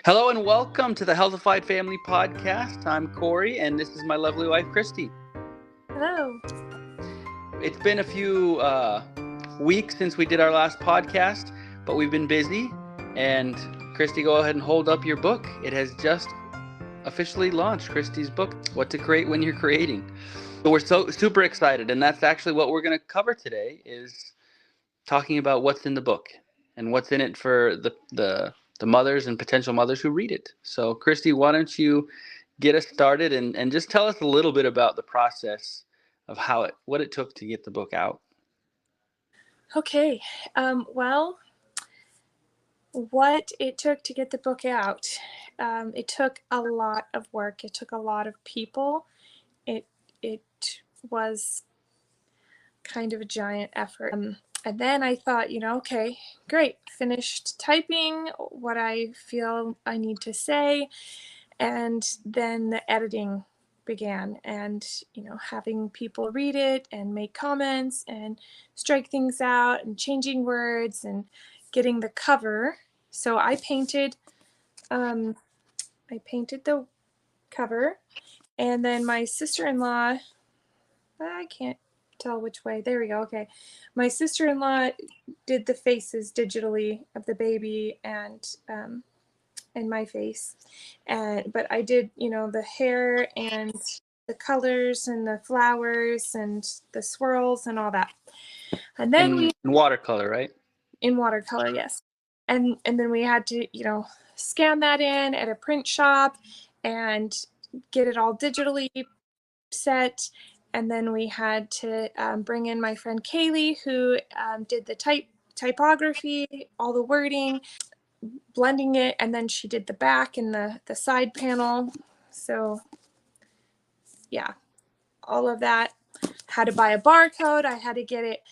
Hello and welcome to the Healthified Family Podcast. I'm Corey and this is my lovely wife, Kristi. Hello. It's been a few weeks since we did our last podcast, but we've been busy. And Kristi, go ahead and hold up your book. It has just officially launched, Kristi's book, What to Create When You're Creating. So we're so super excited, and that's actually what we're going to cover today, is talking about what's in the book and what's in it for the mothers and potential mothers who read it. So Kristi, why don't you get us started and just tell us a little bit about the process of what it took to get the book out. Okay. Well, what it took to get the book out, it took a lot of work. It took a lot of people. It was kind of a giant effort. And then I thought, okay, great. Finished typing what I feel I need to say. And then the editing began, and having people read it and make comments and strike things out and changing words and getting the cover. So I painted the cover, and then my sister-in-law, I can't tell which way, there we go, okay, my sister-in-law did the faces digitally of the baby and my face, but I did the hair and the colors and the flowers and the swirls and all that. And then in watercolor, right? In watercolor, yes. And then we had to scan that in at a print shop and get it all digitally set. And then we had to bring in my friend Kaylee, who did the typography, all the wording, blending it, and then she did the back and the side panel. So yeah, all of that. Had to buy a barcode. I had to get it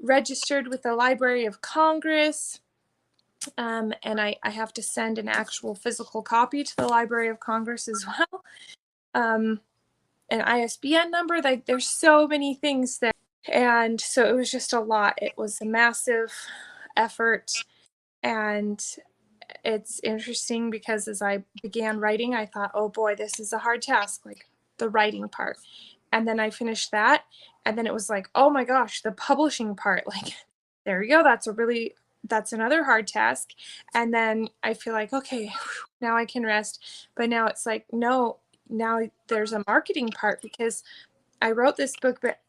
registered with the Library of Congress, and I have to send an actual physical copy to the Library of Congress as well, an ISBN number. Like, there's so many things there, and so it was just a lot. It was a massive effort, and it's interesting because as I began writing, I thought, oh boy, this is a hard task, like the writing part. And then I finished that. And then it was like, oh my gosh, the publishing part, like, there you go. That's another hard task. And then I feel like, okay, now I can rest. But now it's like, no, now there's a marketing part, because I wrote this book, but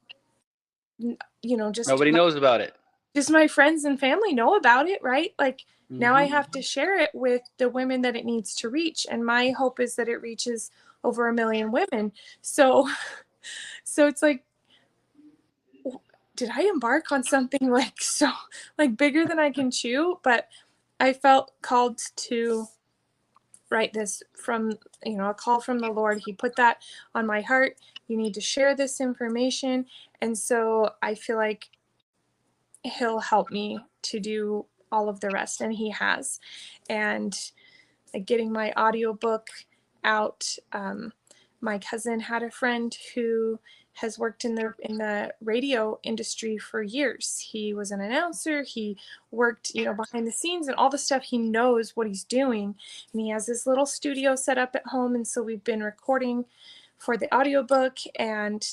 just nobody knows about it. Just my friends and family know about it, right? Like, now I have to share it with the women that it needs to reach. And my hope is that it reaches over 1 million women. So it's like, did I embark on something like bigger than I can chew? But I felt called to write this from, a call from the Lord. He put that on my heart. You need to share this information. And so I feel like He'll help me to do all of the rest, and He has. And getting my audiobook out, my cousin had a friend who has worked in the radio industry for years. He was an announcer. He worked, behind the scenes and all the stuff. He knows what he's doing, and he has this little studio set up at home. And so we've been recording for the audiobook, and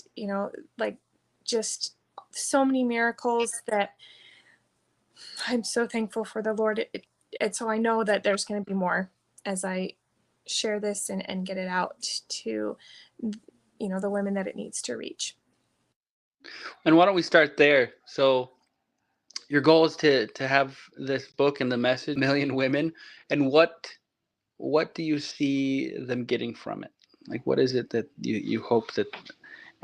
just so many miracles that I'm so thankful for the Lord. And so I know that there's going to be more as I share this and get it out to the women that it needs to reach. And why don't we start there? So your goal is to have this book and the message 1 million women, and what do you see them getting from it? Like, what is it that you hope that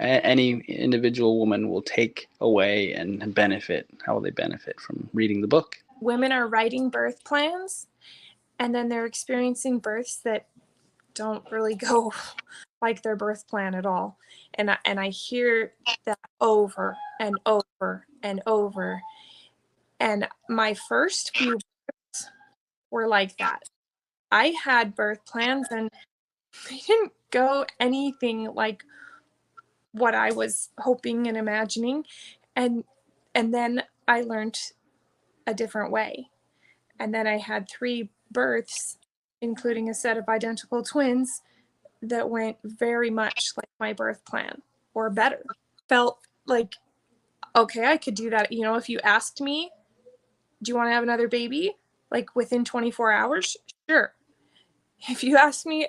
any individual woman will take away and benefit? How will they benefit from reading the book? Women are writing birth plans, and then they're experiencing births that don't really go like their birth plan at all. And I hear that over and over and over. And my first few births were like that. I had birth plans, and they didn't go anything like what I was hoping and imagining. And then I learned a different way. And then I had 3 births including a set of identical twins that went very much like my birth plan or better. Felt like, okay, I could do that. You know, if you asked me, do you want to have another baby? Like within 24 hours? Sure. If you asked me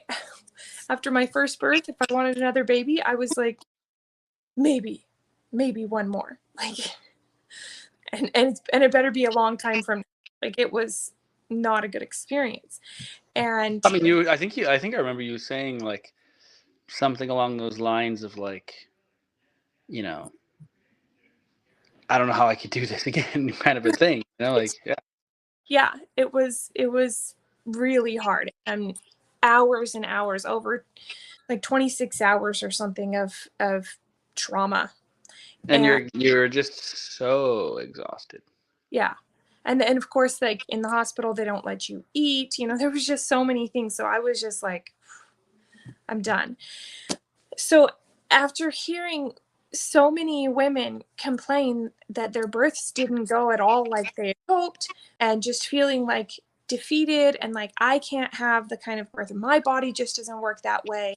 after my first birth if I wanted another baby, I was like, maybe one more. Like, and it better be a long time from now. Like, it was not a good experience. And I mean, I think I remember you saying like something along those lines of like, you know, I don't know how I could do this again, kind of a thing. You know, like yeah, it was really hard, and hours and hours, over like 26 hours or something of trauma. And you're just so exhausted. Yeah. And of course, like in the hospital, they don't let you eat. You know, there was just so many things. So I was just like, I'm done. So after hearing so many women complain that their births didn't go at all like they had hoped, and just feeling like defeated and like I can't have the kind of birth, my body just doesn't work that way.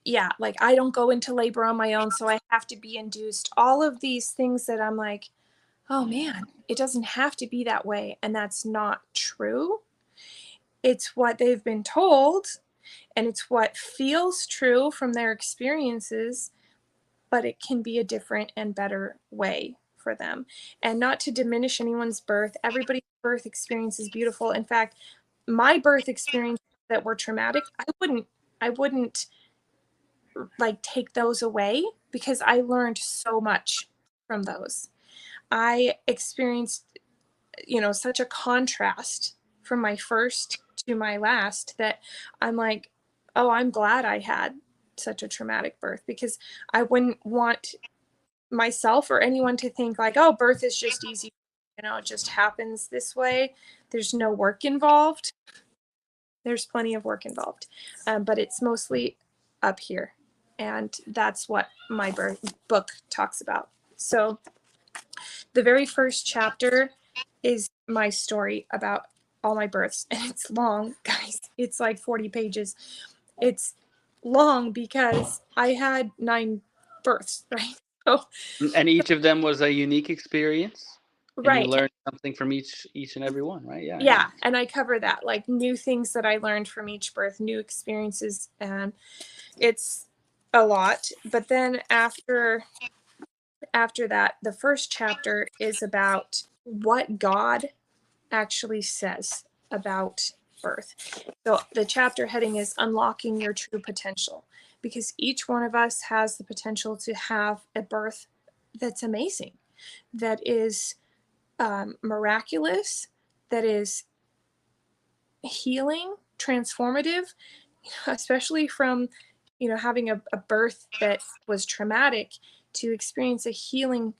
Yeah, like I don't go into labor on my own, so I have to be induced. All of these things that I'm like, oh man, it doesn't have to be that way. And that's not true. It's what they've been told, and it's what feels true from their experiences, but it can be a different and better way for them. And not to diminish anyone's birth, everybody's birth experience is beautiful. In fact, my birth experiences that were traumatic, I wouldn't like take those away, because I learned so much from those. I experienced, you know, such a contrast from my first to my last that I'm like, oh, I'm glad I had such a traumatic birth, because I wouldn't want myself or anyone to think like, oh, birth is just easy. You know, it just happens this way. There's no work involved. There's plenty of work involved, but it's mostly up here. And that's what my book talks about. So the very first chapter is my story about all my births. And it's long, guys. It's like 40 pages. It's long because I had 9 births, right? So, And each of them was a unique experience. And you right. learned something from each and every one, right? Yeah. Yeah. And I cover that, like new things that I learned from each birth, new experiences. And it's a lot. But then after that, the first chapter is about what God actually says about birth. So the chapter heading is Unlocking Your True Potential, because each one of us has the potential to have a birth that's amazing, that is miraculous, that is healing, transformative, especially from, you know, having a birth that was traumatic, to experience a healing,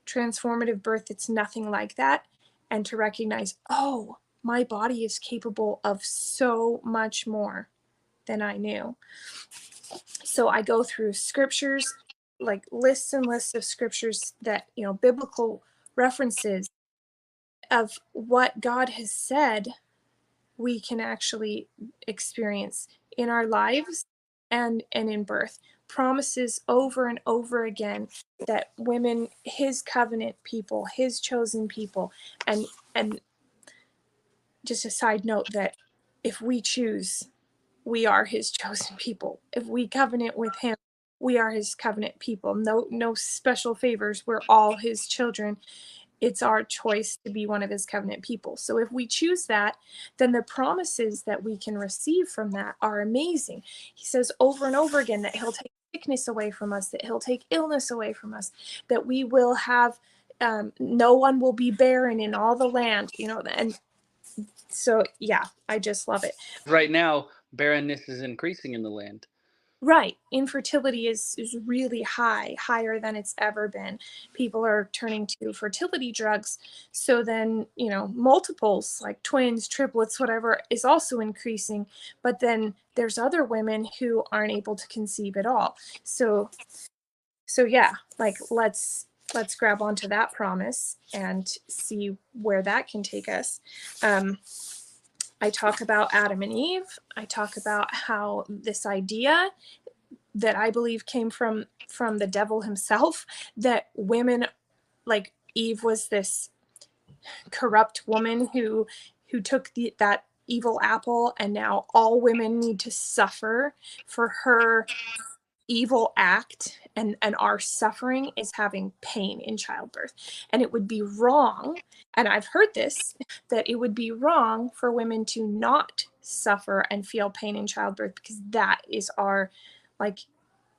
transformative birth that's nothing like that, and to recognize, oh, my body is capable of so much more than I knew. So I go through scriptures, like lists and lists of scriptures that, you know, biblical references of what God has said we can actually experience in our lives and in birth. Promises over and over again that women, his covenant people, his chosen people, and just a side note that if we choose, we are his chosen people. If we covenant with him, we are his covenant people. No special favors. We're all his children. It's our choice to be one of his covenant people. So if we choose that, then the promises that we can receive from that are amazing. He says over and over again that he'll take sickness away from us, that he'll take illness away from us, that we will have, no one will be barren in all the land, you know. And so, yeah, I just love it. Right now, barrenness is increasing in the land. Right. Infertility is really high, higher than it's ever been. People are turning to fertility drugs. So then, you know, multiples like twins, triplets, whatever is also increasing. But then there's other women who aren't able to conceive at all. So yeah, like let's grab onto that promise and see where that can take us. I talk about Adam and Eve. I talk about how this idea that I believe came from the devil himself, that women, like Eve was this corrupt woman who took that evil apple, and now all women need to suffer for her evil act, and our suffering is having pain in childbirth. And it would be wrong, and I've heard this, that it would be wrong for women to not suffer and feel pain in childbirth, because that is our like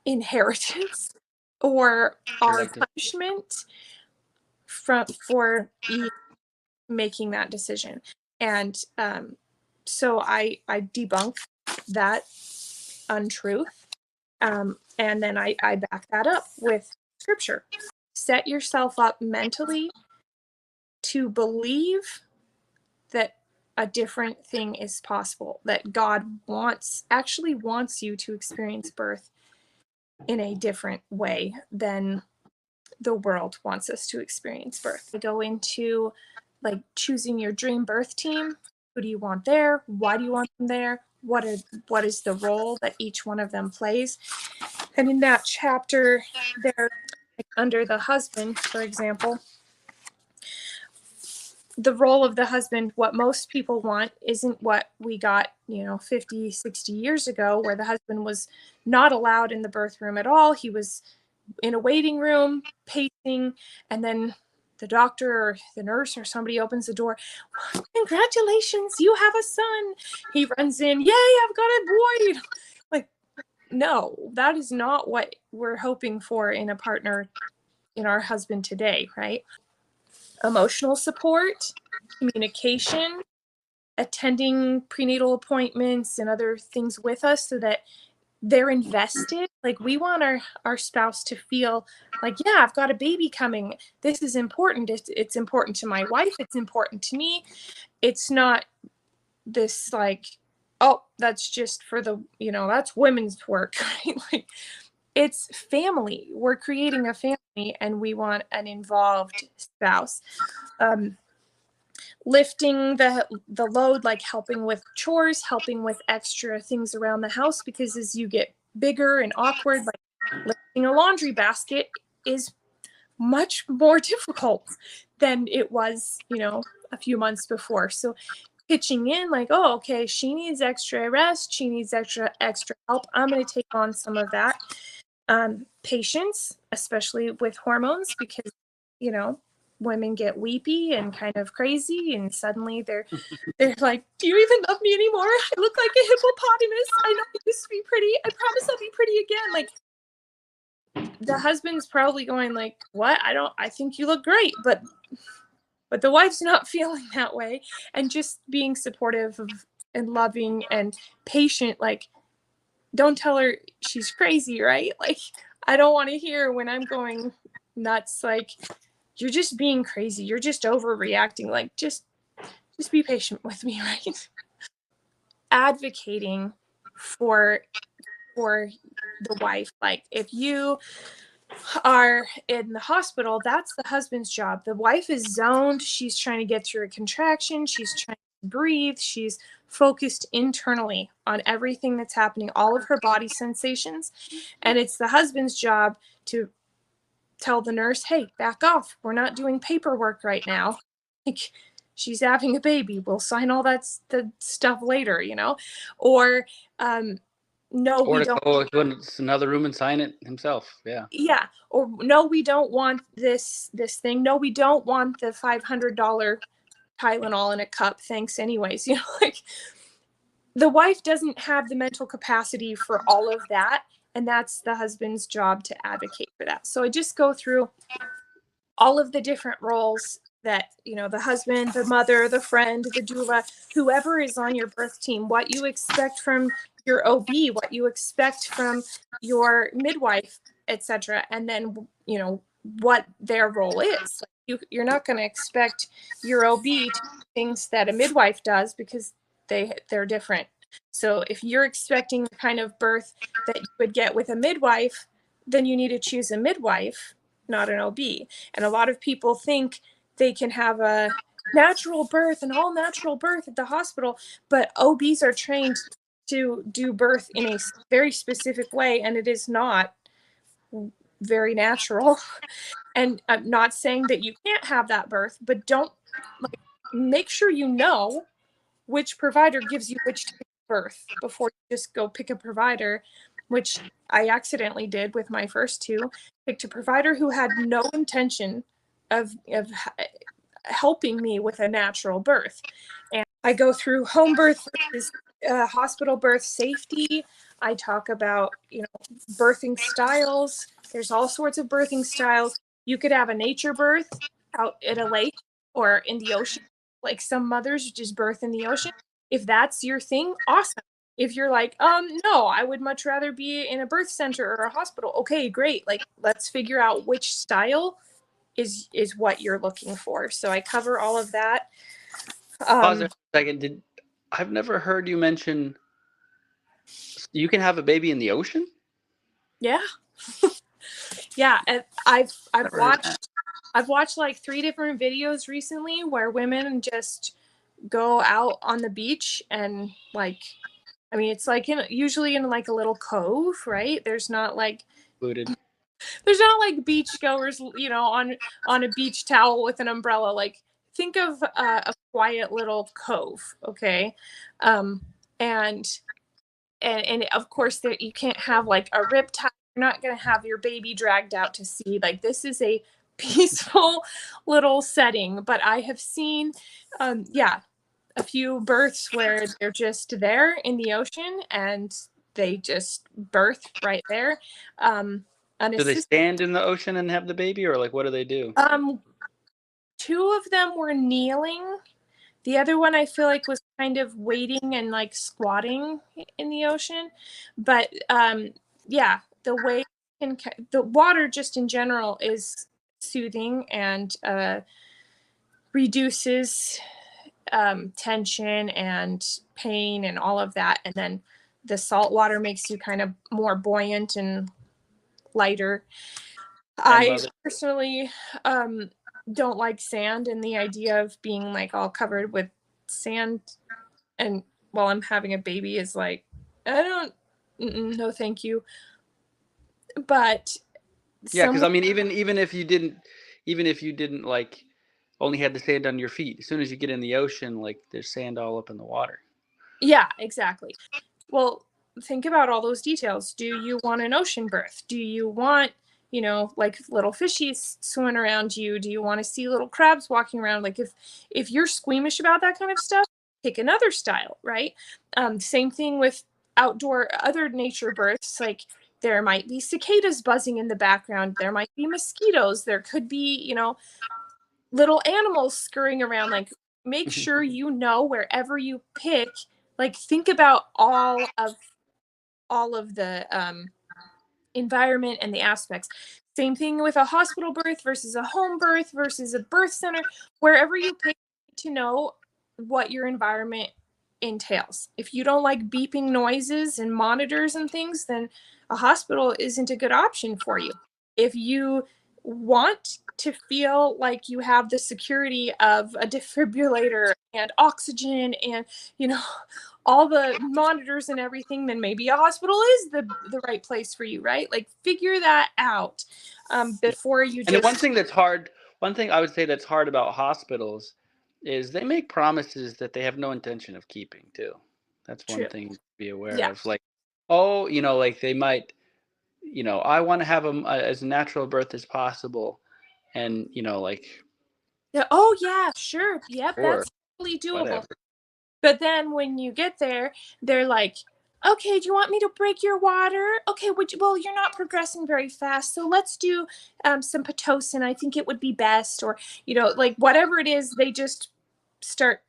inheritance or our punishment for making that decision. And so I debunk that untruth, and then I back that up with scripture. Set yourself up mentally to believe that a different thing is possible, that God actually wants you to experience birth in a different way than the world wants us to experience birth. I go into like choosing your dream birth team. Who do you want there? Why do you want them there? What is the role that each one of them plays? And in that chapter there, like under the husband, for example, the role of the husband, what most people want, isn't what we got, 50, 60 years ago, where the husband was not allowed in the birth room at all. He was in a waiting room, pacing, and then the doctor or the nurse or somebody opens the door. Congratulations, you have a son. He runs in, yay, I've got a boy. Like, no, that is not what we're hoping for in a partner, in our husband today, right? Emotional support, communication, attending prenatal appointments and other things with us so that they're invested. Like, we want our spouse to feel like, yeah, I've got a baby coming. This is important. It's important to my wife. It's important to me. It's not this like, oh, that's just for the, that's women's work, right? Like, it's family. We're creating a family, and we want an involved spouse. Lifting the load, like helping with chores, helping with extra things around the house, because as you get bigger and awkward, like lifting a laundry basket is much more difficult than it was, a few months before. So pitching in, like, oh, okay, she needs extra rest, she needs extra help, I'm going to take on some of that. Patience, especially with hormones, because women get weepy and kind of crazy, and suddenly they're like, do you even love me anymore? I look like a hippopotamus. I know I used to be pretty. I promise I'll be pretty again. Like, the husband's probably going like, what? I think you look great, but the wife's not feeling that way. And just being supportive and loving and patient, like, don't tell her she's crazy, right? Like, I don't want to hear when I'm going nuts, like, you're just being crazy, you're just overreacting. Like, just be patient with me, right? Advocating for the wife. Like, if you are in the hospital, that's the husband's job. The wife is zoned. She's trying to get through a contraction. She's trying to breathe. She's focused internally on everything that's happening, all of her body sensations. And it's the husband's job to tell the nurse, hey, back off. We're not doing paperwork right now. Like, she's having a baby. We'll sign all the stuff later, Or no, or we to don't. go to another room and sign it himself. Yeah. Or no, we don't want this thing. No, we don't want the $500 Tylenol in a cup. Thanks anyways. Like, the wife doesn't have the mental capacity for all of that. And that's the husband's job to advocate for that. So I just go through all of the different roles that, the husband, the mother, the friend, the doula, whoever is on your birth team, what you expect from your OB, what you expect from your midwife, etc. And then, what their role is. You're not going to expect your OB to do things that a midwife does, because they're different. So if you're expecting the kind of birth that you would get with a midwife, then you need to choose a midwife, not an OB. And a lot of people think they can have a natural birth and all natural birth at the hospital, but OBs are trained to do birth in a very specific way, and it is not very natural. And I'm not saying that you can't have that birth, but don't, like, make sure you know which provider gives you which type of birth before you just go pick a provider, which I accidentally did with my first two. Picked a provider who had no intention of helping me with a natural birth. And I go through home birth versus hospital birth safety. I talk about, birthing styles. There's all sorts of birthing styles. You could have a nature birth out at a lake or in the ocean, like some mothers just birth in the ocean. If that's your thing, awesome. If you're like, no, I would much rather be in a birth center or a hospital. Okay, great. Like, let's figure out which style is what you're looking for. So I cover all of that. Pause there for a second. I've never heard you mention you can have a baby in the ocean? Yeah. Yeah, and I've watched like 3 different videos recently where women just go out on the beach and, like, I mean, it's like usually in like a little cove, right? There's not like beach goers, on a beach towel with an umbrella. Like, think of a quiet little cove, okay? And of course you can't have like a riptide. You're not going to have your baby dragged out to sea. Like, this is a peaceful little setting. But I have seen, a few births where they're just there in the ocean and they just birth right there. Do they stand in the ocean and have the baby, or like what do they do? 2 of them were kneeling. The other one I feel like was kind of waiting and like squatting in the ocean. But the water just in general is soothing and reduces tension and pain and all of that. And then the salt water makes you kind of more buoyant and lighter. I personally don't like sand, and the idea of being like all covered with sand and while I'm having a baby is like, no thank you. But yeah, because I mean, even if you didn't like only had the sand on your feet, as soon as you get in the ocean, like there's sand all up in the water. Yeah, exactly. Well, think about all those details. Do you want an ocean birth? Do you want, like little fishies swimming around you? Do you want to see little crabs walking around? Like, if you're squeamish about that kind of stuff, pick another style, right? Same thing with other nature births. Like, there might be cicadas buzzing in the background. There might be mosquitoes. There could be, little animals scurrying around. Like, make sure wherever you pick, like, think about all of the environment and the aspects. Same thing with a hospital birth versus a home birth versus a birth center. Wherever you pick, to know what your environment entails. If you don't like beeping noises and monitors and things, then a hospital isn't a good option for you. If you want to feel like you have the security of a defibrillator and oxygen and, all the monitors and everything, then maybe a hospital is the right place for you, right? Like, figure that out before you just... And one thing I would say that's hard about hospitals is they make promises that they have no intention of keeping too. That's one thing to be aware of. Like, like they might, I want to have as natural birth as possible. And, like... Yeah, oh, yeah, sure. Yep, that's totally doable. Whatever. But then when you get there, they're like, okay, do you want me to break your water? Okay, well, you're not progressing very fast, so let's do some Pitocin. I think it would be best. Or, like, whatever it is, they just start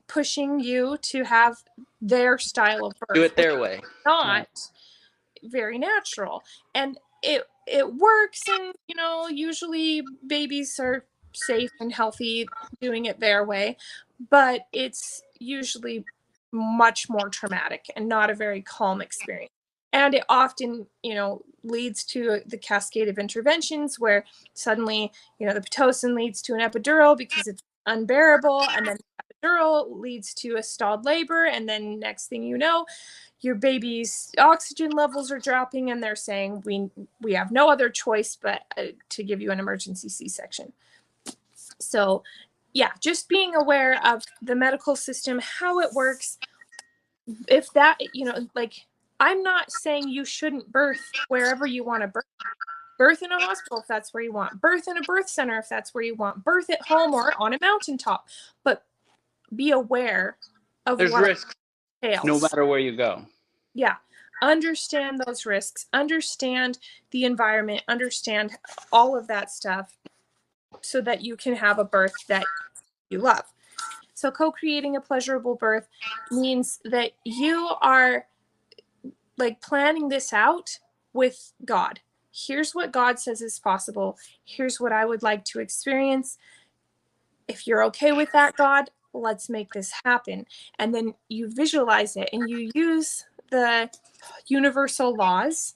pushing you to have their style of birth. Do it their way. Not very natural. And it works, and, usually babies are safe and healthy doing it their way, but it's usually much more traumatic and not a very calm experience. And it often, leads to the cascade of interventions where suddenly, the Pitocin leads to an epidural because it's unbearable, and then epidural leads to a stalled labor, and then next thing you know, your baby's oxygen levels are dropping, and they're saying we have no other choice but to give you an emergency C-section. So yeah, just being aware of the medical system, how it works. If that, like, I'm not saying you shouldn't birth wherever you want to birth. Birth in a hospital if that's where you want. Birth in a birth center if that's where you want. Birth at home or on a mountaintop. But be aware of There's what risks no matter where you go. Yeah. Understand those risks. Understand the environment. Understand all of that stuff so that you can have a birth that you love. So co-creating a pleasurable birth means that you are like planning this out with God. Here's what God says is possible. Here's what I would like to experience. If you're okay with that, God, let's make this happen. And then you visualize it and you use the universal laws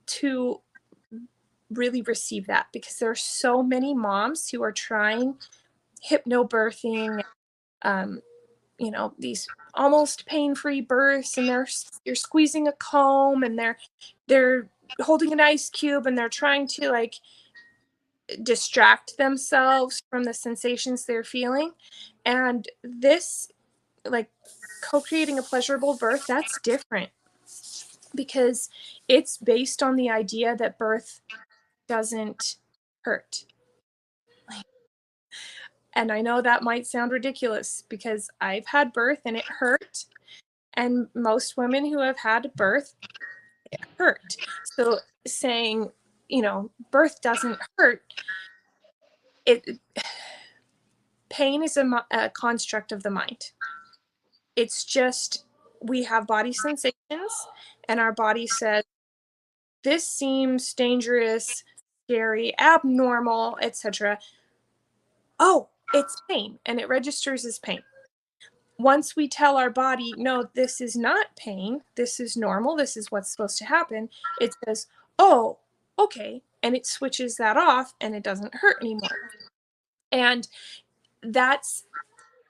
to really receive that, because there are so many moms who are trying hypnobirthing, these almost pain-free births, and you're squeezing a comb and they're holding an ice cube and they're trying to like distract themselves from the sensations they're feeling. And this, like, co-creating a pleasurable birth, that's different, because it's based on the idea that birth doesn't hurt. And I know that might sound ridiculous because I've had birth and it hurt. And most women who have had birth, it hurt. So saying, birth doesn't hurt, pain is a construct of the mind. It's just, we have body sensations and our body says, this seems dangerous, scary, abnormal, etc. Oh, it's pain, and it registers as pain. Once we tell our body, no, this is not pain, this is normal, this is what's supposed to happen, it says, oh, okay, and it switches that off and it doesn't hurt anymore. And that's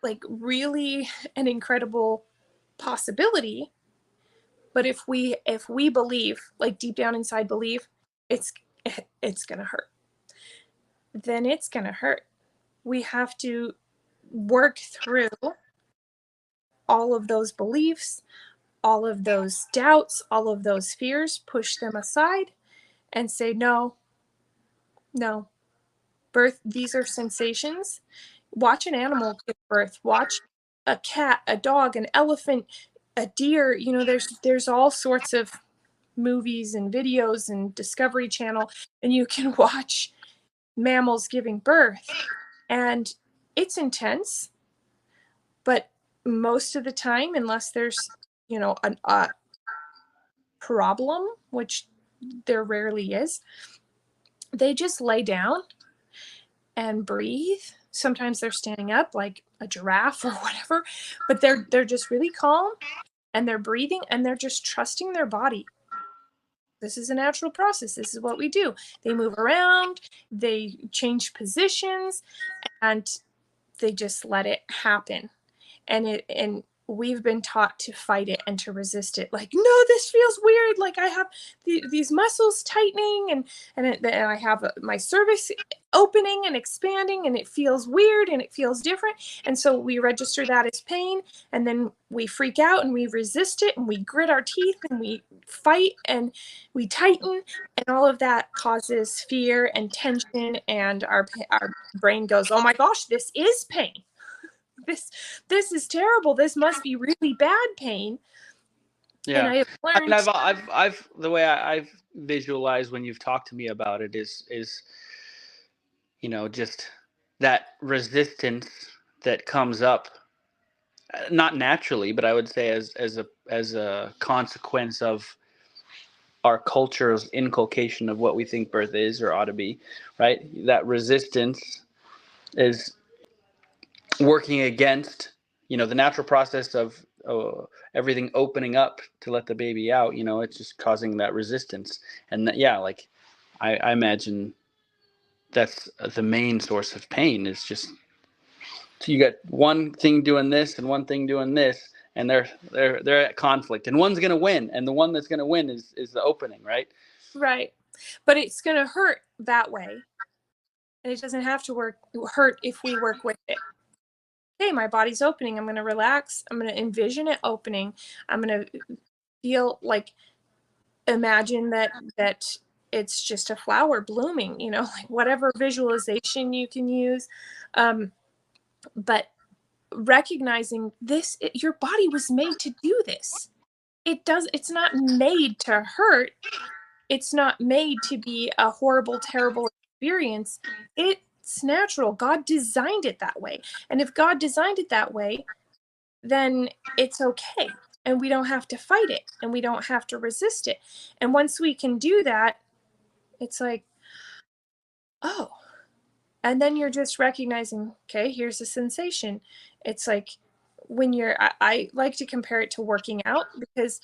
like really an incredible possibility. But if we believe, like deep down inside believe it's gonna hurt, then it's gonna hurt. We have to work through all of those beliefs, all of those doubts, all of those fears, push them aside and say, no, birth, these are sensations. Watch an animal give birth. Watch a cat, a dog, an elephant, a deer. There's all sorts of movies and videos and Discovery Channel, and you can watch mammals giving birth. And it's intense, but most of the time, unless there's, a problem, which there rarely is, they just lay down and breathe. Sometimes they're standing up like a giraffe or whatever, but they're just really calm and they're breathing and they're just trusting their body. This is a natural process. This is what we do. They move around, they change positions, and they just let it happen. And we've been taught to fight it and to resist it. Like, no, this feels weird. Like I have these muscles tightening and I have my cervix opening and expanding, and it feels weird and it feels different. And so we register that as pain, and then we freak out and we resist it and we grit our teeth and we fight and we tighten, and all of that causes fear and tension, and our brain goes, oh my gosh, this is pain. This is terrible. This must be really bad pain. Yeah. And I have learned. I've the way I've visualized when you've talked to me about it is just that resistance that comes up, not naturally, but I would say as a consequence of our culture's inculcation of what we think birth is or ought to be, right? That resistance is working against, the natural process of everything opening up to let the baby out. It's just causing that resistance. And I imagine that's the main source of pain. Is just, so you got one thing doing this and one thing doing this, and they're at conflict, and one's gonna win, and the one that's gonna win is the opening, right? Right. But it's going to hurt that way. And it doesn't have to hurt if we work with it. Okay, my body's opening. I'm going to relax. I'm going to envision it opening. I'm going to feel like, imagine that it's just a flower blooming, like whatever visualization you can use. But recognizing this, your body was made to do this. It's not made to hurt. It's not made to be a horrible, terrible experience. It's natural. God designed it that way. And if God designed it that way, then it's okay. And we don't have to fight it, and we don't have to resist it. And once we can do that, it's like, oh, and then you're just recognizing, okay, here's the sensation. It's like when I like to compare it to working out, because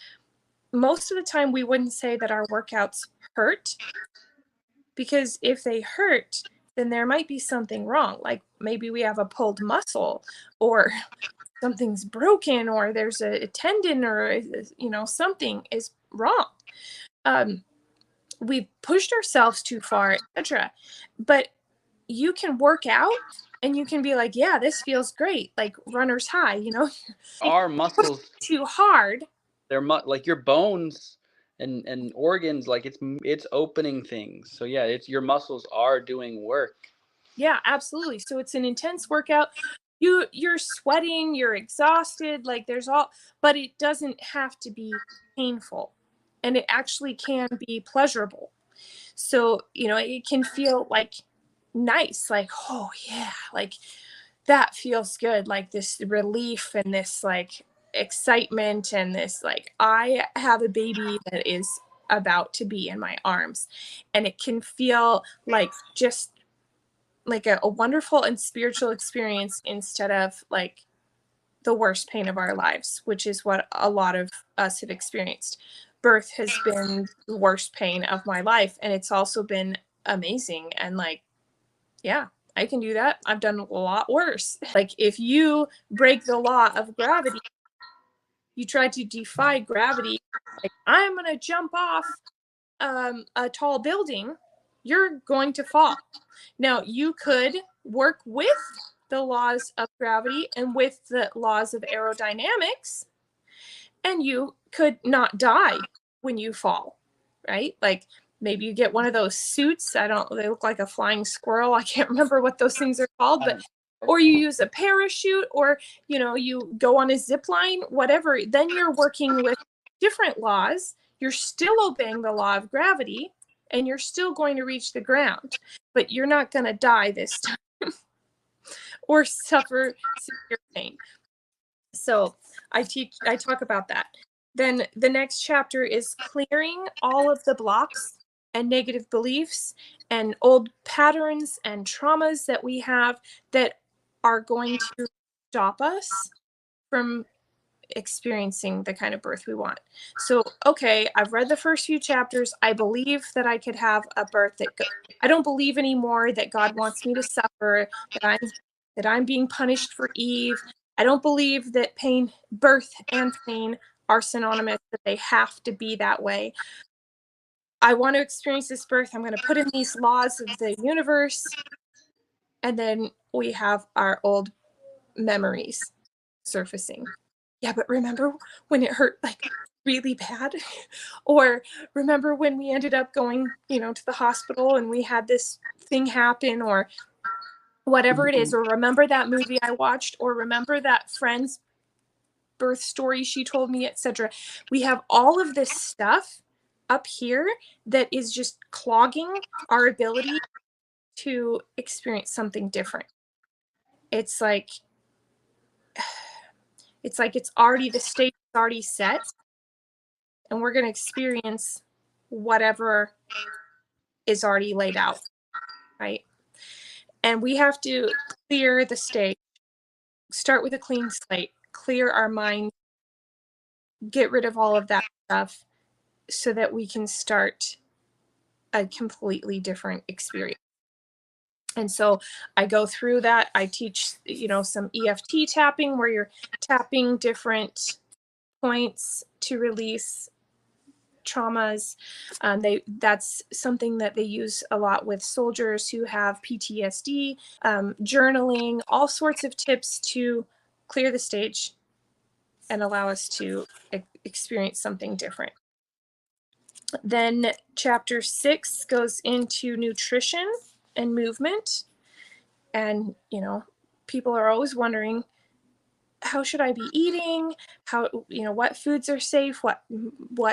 most of the time we wouldn't say that our workouts hurt, because if they hurt, then there might be something wrong. Like maybe we have a pulled muscle, or something's broken, or there's a tendon, or something is wrong. We've pushed ourselves too far, etc. But you can work out and you can be like, yeah, this feels great, like runner's high. Our muscles too hard, they're like your bones and organs, like it's opening things. So yeah, it's your muscles are doing work. Yeah, absolutely. So it's an intense workout. You're sweating, you're exhausted, like but it doesn't have to be painful, and it actually can be pleasurable. So it can feel like nice, like, oh yeah, like that feels good, like this relief and this like excitement, and this like, I have a baby that is about to be in my arms, and it can feel like just like a wonderful and spiritual experience, instead of like the worst pain of our lives, which is what a lot of us have experienced. Birth has been the worst pain of my life, and it's also been amazing. And like, yeah, I can do that. I've done a lot worse. Like if you break the law of gravity, you try to defy gravity, like I'm going to jump off a tall building, you're going to fall. Now, you could work with the laws of gravity and with the laws of aerodynamics, and you could not die when you fall, right? Like maybe you get one of those suits. They look like a flying squirrel. I can't remember what those things are called, but or you use a parachute, or you go on a zip line, whatever. Then you're working with different laws. You're still obeying the law of gravity, and you're still going to reach the ground, but you're not going to die this time or suffer severe pain. So I talk about that. Then the next chapter is clearing all of the blocks and negative beliefs and old patterns and traumas that we have that are going to stop us from experiencing the kind of birth we want. So, okay, I've read the first few chapters. I believe that I could have a birth I don't believe anymore that God wants me to suffer, that I'm being punished for Eve. I don't believe that birth and pain are synonymous, that they have to be that way. I want to experience this birth. I'm going to put in these laws of the universe. And then we have our old memories surfacing. Yeah, but remember when it hurt like really bad? Or remember when we ended up going, to the hospital and we had this thing happen, or whatever it is, or remember that movie I watched, or remember that friend's birth story she told me, etc. We have all of this stuff up here that is just clogging our ability to experience something different. It's like it's already, the stage is already set, and we're going to experience whatever is already laid out, right? And we have to clear the stage, start with a clean slate, clear our mind, get rid of all of that stuff, so that we can start a completely different experience. And so I go through that. I teach, some EFT tapping where you're tapping different points to release traumas. That's something that they use a lot with soldiers who have PTSD, journaling, all sorts of tips to clear the stage and allow us to experience something different. Then chapter 6 goes into nutrition and movement. And, people are always wondering, how should I be eating? How, what foods are safe? What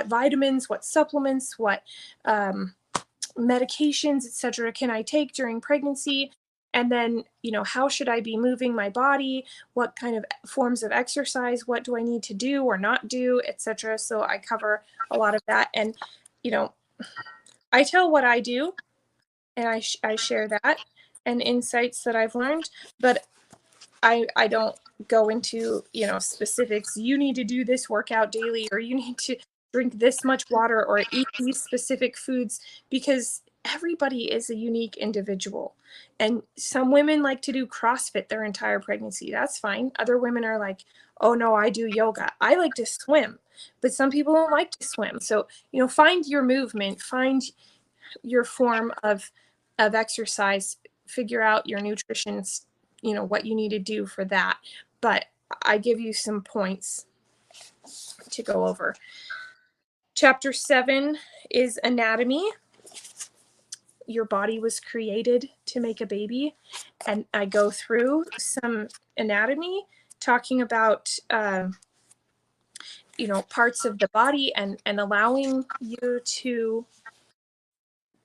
vitamins, what supplements, what medications, etc. can I take during pregnancy? And then, how should I be moving my body? What kind of forms of exercise? What do I need to do or not do, etc. So I cover a lot of that. And, I tell what I do, and I share that and insights that I've learned, but I don't go into, specifics. You need to do this workout daily, or you need to drink this much water or eat these specific foods, because everybody is a unique individual. And some women like to do CrossFit their entire pregnancy. That's fine. Other women are like, oh no, I do yoga. I like to swim, but some people don't like to swim. So, find your movement, find your form of exercise, figure out your nutrition, what you need to do for that. But I give you some points to go over. Chapter 7 is anatomy. Your body was created to make a baby. And I go through some anatomy, talking about parts of the body, and allowing you to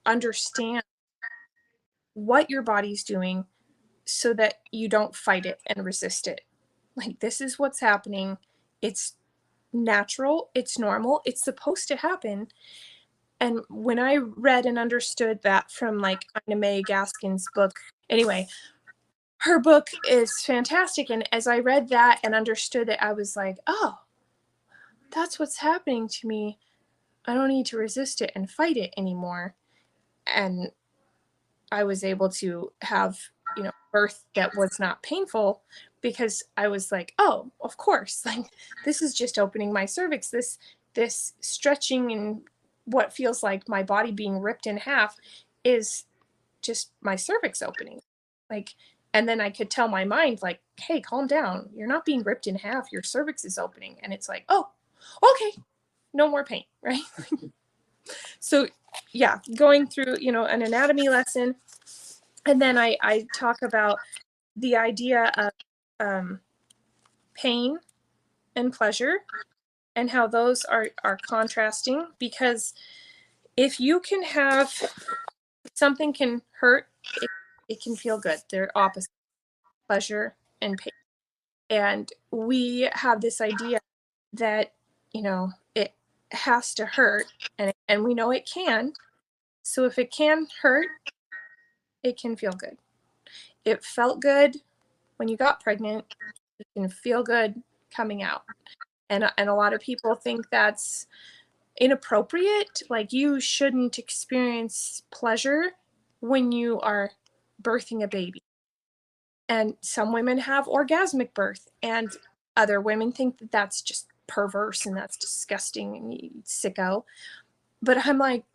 understand what your body's doing so that you don't fight it and resist it. Like, this is what's happening. It's natural. It's normal. It's supposed to happen. And when I read and understood that from like Ina May Gaskin's book, anyway, her book is fantastic. And as I read that and understood it, I was like, oh, that's what's happening to me. I don't need to resist it and fight it anymore. And I was able to have, birth that was not painful, because I was like, oh, of course, like, this is just opening my cervix. This stretching and what feels like my body being ripped in half is just my cervix opening. Like, and then I could tell my mind, like, hey, calm down. You're not being ripped in half. Your cervix is opening. And it's like, oh, okay, no more pain, right? So yeah, going through, an anatomy lesson. And then I talk about the idea of pain and pleasure, and how those are contrasting, because if you can have something can hurt, it can feel good. They're opposite, pleasure and pain. And we have this idea that, it has to hurt, and we know it can. So if it can hurt, it can feel good. It felt good when you got pregnant. It can feel good coming out. And a lot of people think that's inappropriate. Like, you shouldn't experience pleasure when you are birthing a baby. And some women have orgasmic birth, and other women think that that's just perverse and that's disgusting and sicko. But I'm like,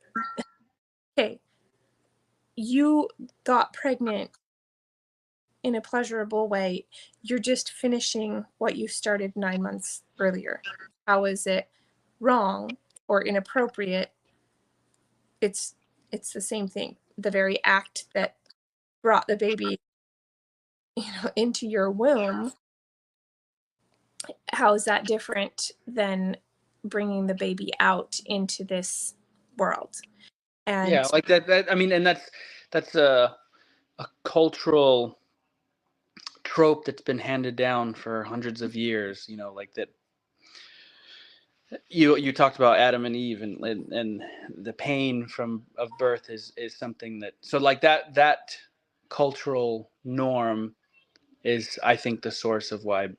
okay, you got pregnant in a pleasurable way. You're just finishing what you started 9 months earlier. How is it wrong or inappropriate? It's the same thing. The very act that brought the baby, into your womb, how is that different than bringing the baby out into this world? And yeah, like that I mean, and that's a cultural trope that's been handed down for hundreds of years, like that. You talked about Adam and Eve, and the pain of birth is something that, so like that cultural norm is, I think, the source of why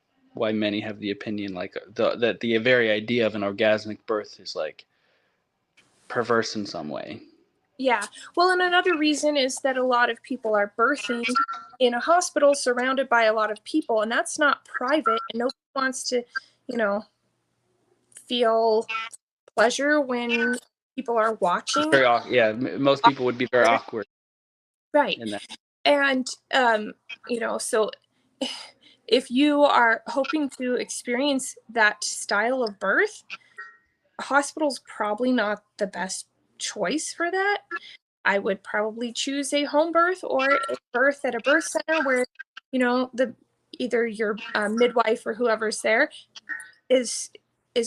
many have the opinion, like, that the very idea of an orgasmic birth is like perverse in some way. Yeah. Well, and another reason is that a lot of people are birthing in a hospital surrounded by a lot of people, and that's not private, and nobody wants to, you know, feel pleasure when people are watching. Very awkward. Yeah, most people would be very awkward. Right. In that. And, so if you are hoping to experience that style of birth, a hospital's probably not the best choice for that. I would probably choose a home birth or a birth at a birth center where, either your midwife or whoever's there is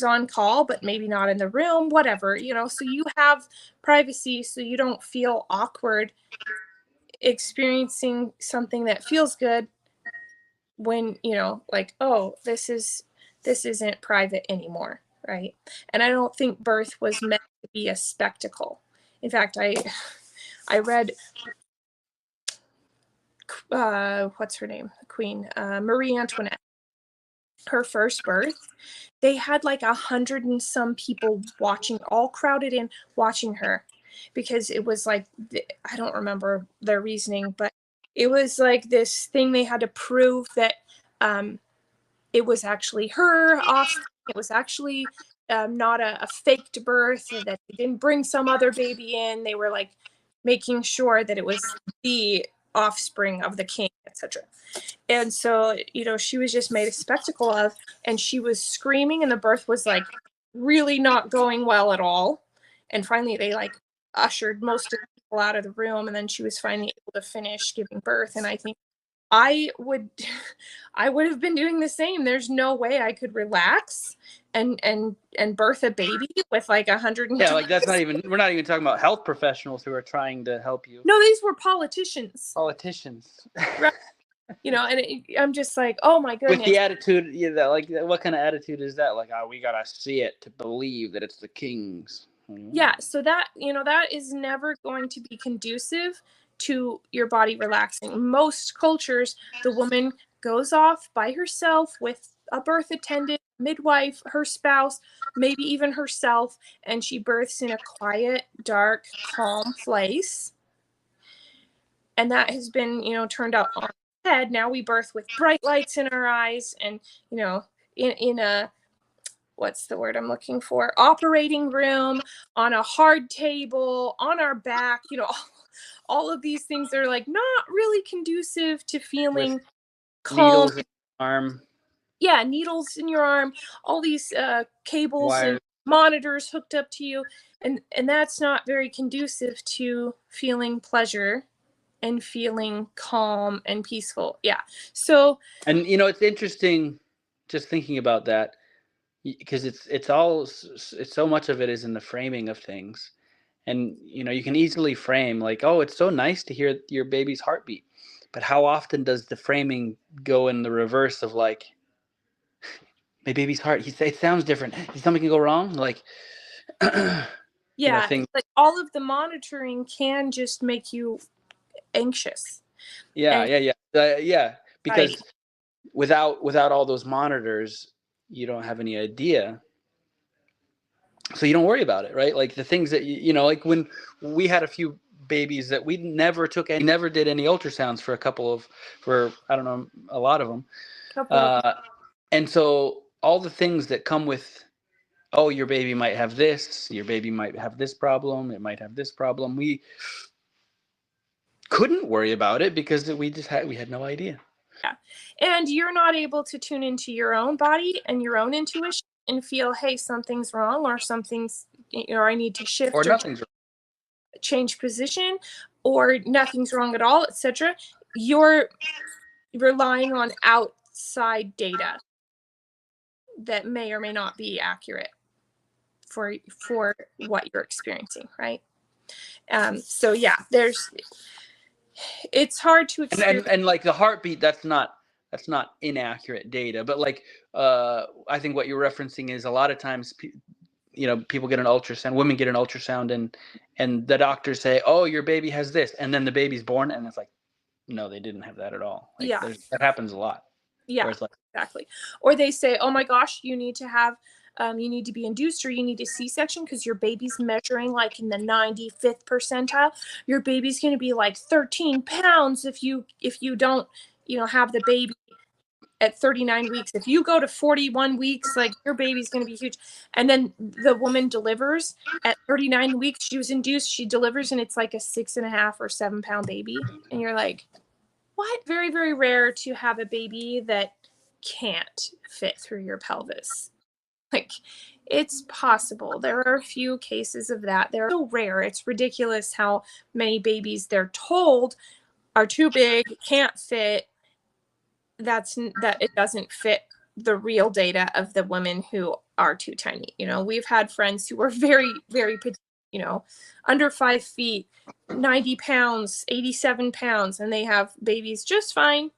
on call, but maybe not in the room, whatever, so you have privacy, so you don't feel awkward experiencing something that feels good when, like, oh, this isn't private anymore, right? And I don't think birth was meant to be a spectacle. In fact, I read what's her name? Queen Marie Antoinette, her first birth. They had like 100 and some people watching, all crowded in watching her, because it was like, I don't remember their reasoning, but it was like this thing they had to prove that it was actually her offspring. It was actually not a faked birth, that they didn't bring some other baby in. They were like making sure that it was the offspring of the king, etc. And so, she was just made a spectacle of, and she was screaming, and the birth was like really not going well at all. And finally they like ushered most of the people out of the room, and then she was finally able to finish giving birth. And I think I would have been doing the same. There's no way I could relax and birth a baby with like 100. Yeah, like we're not even talking about health professionals who are trying to help you. No, these were politicians. Right. And I'm just like, oh my goodness. With the attitude, what kind of attitude is that? Like, we gotta see it to believe that it's the king's. Yeah, so that, that is never going to be conducive to your body relaxing. Most cultures, the woman goes off by herself with a birth attendant, midwife, her spouse, maybe even herself, and she births in a quiet, dark, calm place. And that has been, turned out on its head. Now we birth with bright lights in our eyes and, in a, what's the word I'm looking for? Operating room, on a hard table, on our back, all of these things are like not really conducive to feeling with calm. Needles in your arm. Yeah, needles in your arm, all these cables Wires. and monitors hooked up to you. And that's not very conducive to feeling pleasure and feeling calm and peaceful. Yeah. So. And, it's interesting just thinking about that, because it's so much of it is in the framing of things. And, you can easily frame like, oh, it's so nice to hear your baby's heartbeat. But how often does the framing go in the reverse of like, my baby's heart, it sounds different. Is something can go wrong? Like, yeah, like all of the monitoring can just make you anxious. Yeah. Because right. without all those monitors, you don't have any idea. So you don't worry about it, right? Like the things that like when we had a few babies that we never did any ultrasounds for I don't know, a lot of them. And so all the things that come with, oh, your baby might have this, your baby might have this problem, it might have this problem. We couldn't worry about it because we had no idea. Yeah. And you're not able to tune into your own body and your own intuition and feel, hey, something's wrong, or something's, I need to shift, or nothing's wrong. Change position, or nothing's wrong at all, etc. You're relying on outside data that may or may not be accurate for what you're experiencing, right? So yeah, it's hard to experience. And like the heartbeat, that's not inaccurate data, but like I think what you're referencing is a lot of times people get an ultrasound, women get an ultrasound, and the doctors say, oh, your baby has this, and then the baby's born, and it's like, no, they didn't have that at all. Like, yeah, that happens a lot. Yeah, exactly. Or they say, oh my gosh, you need to have you need to be induced or you need a C-section because your baby's measuring like in the 95th percentile. Your baby's going to be like 13 pounds if you don't, have the baby at 39 weeks. If you go to 41 weeks, like your baby's going to be huge. And then the woman delivers at 39 weeks. She was induced. She delivers and it's like a 6.5 or 7 pound baby. And you're like, what? Very, very rare to have a baby that can't fit through your pelvis. Like, it's possible. There are a few cases of that. They're so rare. It's ridiculous how many babies they're told are too big, can't fit. That it doesn't fit the real data of the women who are too tiny. We've had friends who are very, very petite, under 5 feet, 90 pounds, 87 pounds, and they have babies just fine,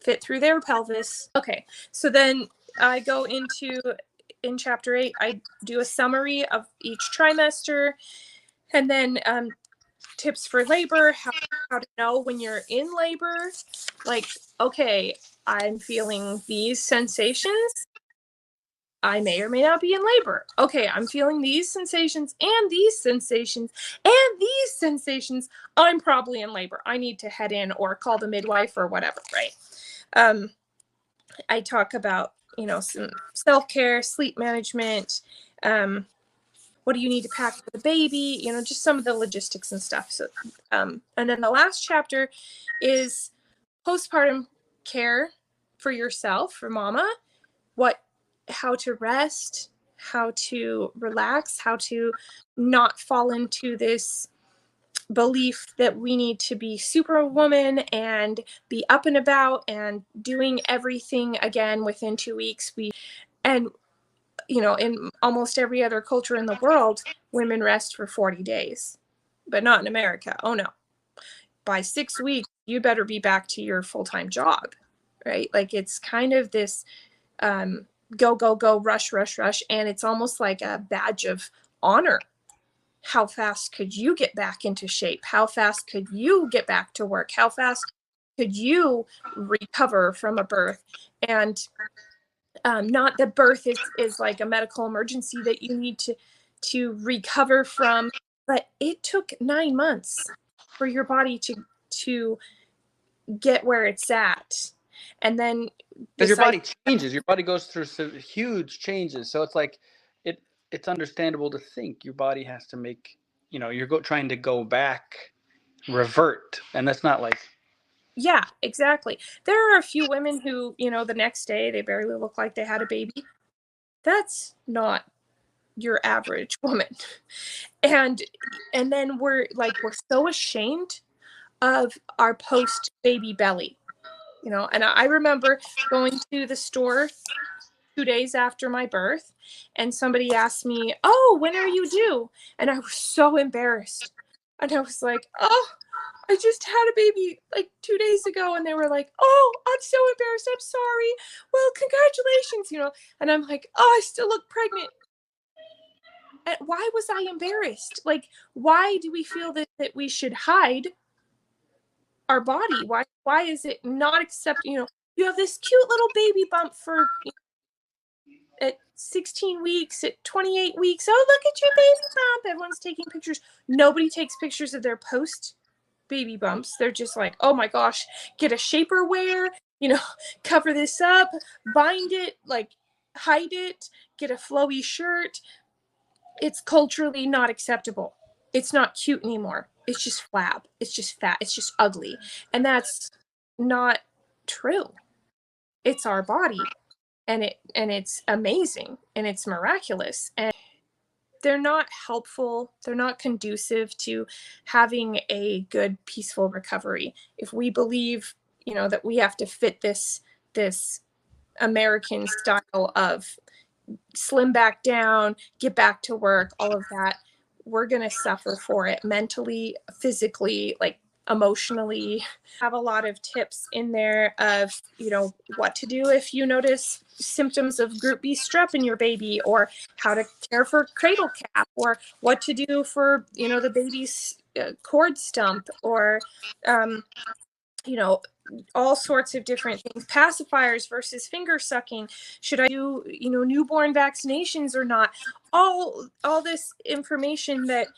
fit through their pelvis. Okay, so then I go in chapter 8, I do a summary of each trimester, and then tips for labor, how to know when you're in labor. Like, okay, I'm feeling these sensations. I may or may not be in labor. Okay, I'm feeling these sensations and these sensations and these sensations. I'm probably in labor. I need to head in or call the midwife or whatever, right? I talk about, some self-care, sleep management, what do you need to pack for the baby, just some of the logistics and stuff. So, and then the last chapter is postpartum care for yourself, for mama, how to rest, how to relax, how to not fall into this belief that we need to be superwoman and be up and about and doing everything again within 2 weeks. In almost every other culture in the world, women rest for 40 days, but not in America. Oh no. By 6 weeks, you better be back to your full-time job, right? Like, it's kind of this go, go, go, rush, rush, rush. And it's almost like a badge of honor. How fast could you get back into shape? How fast could you get back to work? How fast could you recover from a birth? And not that birth is like a medical emergency that you need to recover from, but it took 9 months for your body to get where it's at. And then because your body changes, your body goes through some huge changes. So it's like it's understandable to think your body has to make, you're trying to go back, revert, and that's not like. Yeah, exactly. There are a few women who, the next day they barely look like they had a baby. That's not your average woman. And then we're so ashamed of our post baby belly, and I remember going to the store 2 days after my birth and somebody asked me, "Oh, when are you due?" And I was so embarrassed. And I was like, "Oh, I just had a baby like 2 days ago." And they were like, "Oh, I'm so embarrassed. I'm sorry. Well, congratulations." And I'm like, "Oh, I still look pregnant." And why was I embarrassed? Like, why do we feel that we should hide our body? Why is it not accepted? You have this cute little baby bump at 16 weeks, at 28 weeks. Oh, look at your baby bump. Everyone's taking pictures. Nobody takes pictures of their post baby bumps. They're just like, oh my gosh, get a shaperwear, cover this up, bind it, like hide it, get a flowy shirt. It's culturally not acceptable. It's not cute anymore. It's just flab. It's just fat. It's just ugly. And that's not true. It's our body. And it's amazing and it's miraculous. And they're not helpful. They're not conducive to having a good, peaceful recovery. If we believe, that we have to fit this American style of slim back down, get back to work, all of that, we're going to suffer for it mentally, physically, like emotionally. I have a lot of tips in there of, what to do if you notice symptoms of group B strep in your baby, or how to care for cradle cap, or what to do for, the baby's cord stump, or, all sorts of different things, pacifiers versus finger sucking. Should I do, newborn vaccinations or not? All this information that